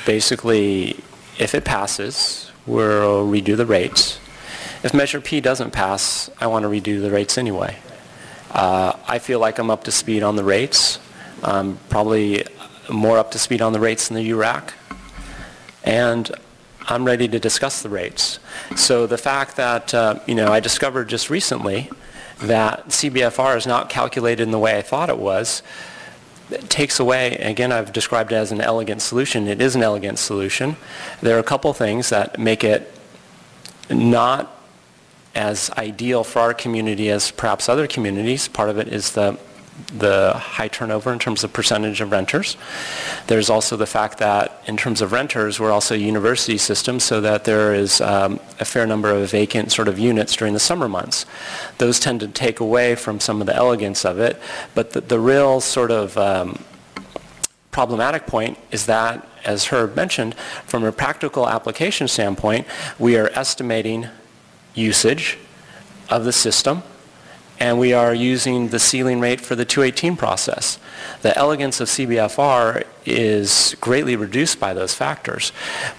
basically, if it passes, we'll redo the rates. If Measure P doesn't pass, I want to redo the rates anyway. I feel like I'm up to speed on the rates. Probably more up to speed on the rates than the URAC. And I'm ready to discuss the rates. So the fact that, I discovered just recently that CBFR is not calculated in the way I thought it was, it takes away, again, I've described it as an elegant solution. It is an elegant solution. There are a couple things that make it not as ideal for our community as perhaps other communities. Part of it is the high turnover in terms of percentage of renters. There's also the fact that in terms of renters, we're also a university system, so that there is a fair number of vacant sort of units during the summer months. Those tend to take away from some of the elegance of it, but the real sort of problematic point is that, as Herb mentioned, from a practical application standpoint, we are estimating usage of the system, and we are using the ceiling rate for the 218 process. The elegance of CBFR is greatly reduced by those factors.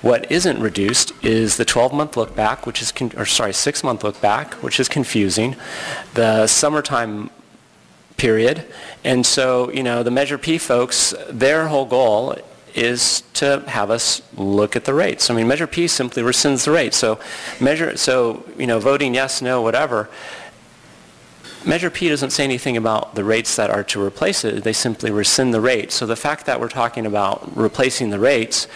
What isn't reduced is the 12-month look back, which is, 6-month look back, which is confusing, the summertime period, and so, the Measure P folks, their whole goal is to have us look at the rates. I mean, Measure P simply rescinds the rate. So, voting yes, no, whatever, Measure P doesn't say anything about the rates that are to replace it. They simply rescind the rate. So the fact that we're talking about replacing the rates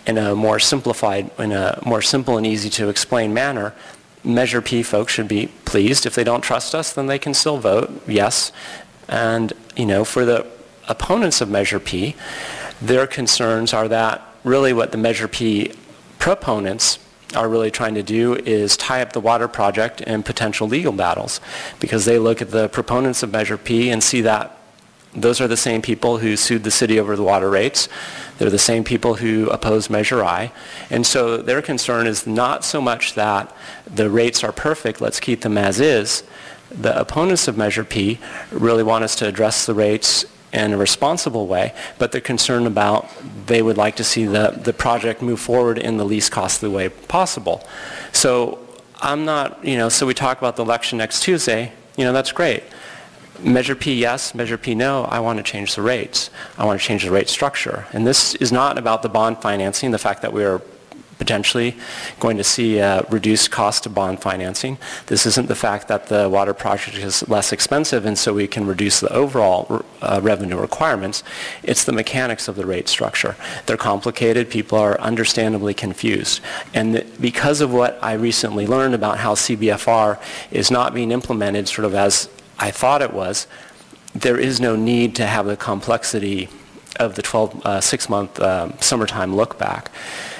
in a more simple and easy to explain manner, Measure P folks should be pleased. If they don't trust us, then they can still vote yes. And, for the opponents of Measure P, their concerns are that really what the Measure P proponents are really trying to do is tie up the water project in potential legal battles, because they look at the proponents of Measure P and see that those are the same people who sued the city over the water rates. They're the same people who opposed Measure I. And so their concern is not so much that the rates are perfect, let's keep them as is. The opponents of Measure P really want us to address the rates in a responsible way, but they're concerned about, they would like to see the project move forward in the least costly way possible. So I'm not, so we talk about the election next Tuesday, that's great. Measure P yes, Measure P no, I want to change the rates. I want to change the rate structure. And this is not about the bond financing, the fact that we are potentially going to see a reduced cost of bond financing. This isn't the fact that the water project is less expensive and so we can reduce the overall revenue requirements. It's the mechanics of the rate structure. They're complicated. People are understandably confused. And because of what I recently learned about how CBFR is not being implemented sort of as I thought it was, there is no need to have the complexity of the 6-month summertime look back.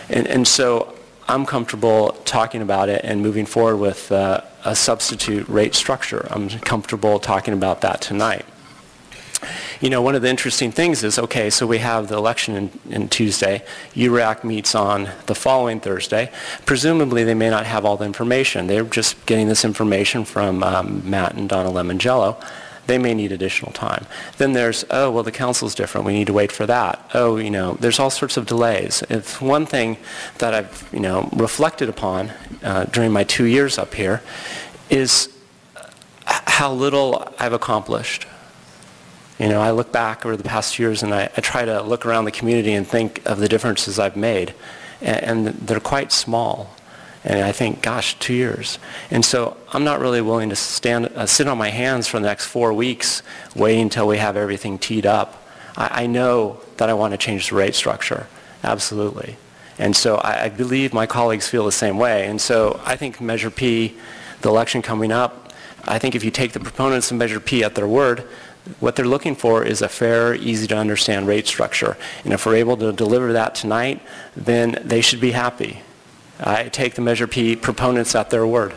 And so I'm comfortable talking about it and moving forward with a substitute rate structure. I'm comfortable talking about that tonight. One of the interesting things is, okay, so we have the election in Tuesday. URAC meets on the following Thursday. Presumably they may not have all the information. They're just getting this information from Matt and Donna Lemongello. They may need additional time. Then there's, oh, well, the council's different. We need to wait for that. Oh, there's all sorts of delays. It's one thing that I've, reflected upon during my 2 years up here is how little I've accomplished. I look back over the past years and I try to look around the community and think of the differences I've made. And they're quite small. And I think, gosh, 2 years. And so I'm not really willing to sit on my hands for the next 4 weeks waiting until we have everything teed up. I know that I want to change the rate structure, absolutely. And so I believe my colleagues feel the same way. And so I think Measure P, the election coming up, I think if you take the proponents of Measure P at their word, what they're looking for is a fair, easy to understand rate structure. And if we're able to deliver that tonight, then they should be happy. I take the Measure P proponents at their word.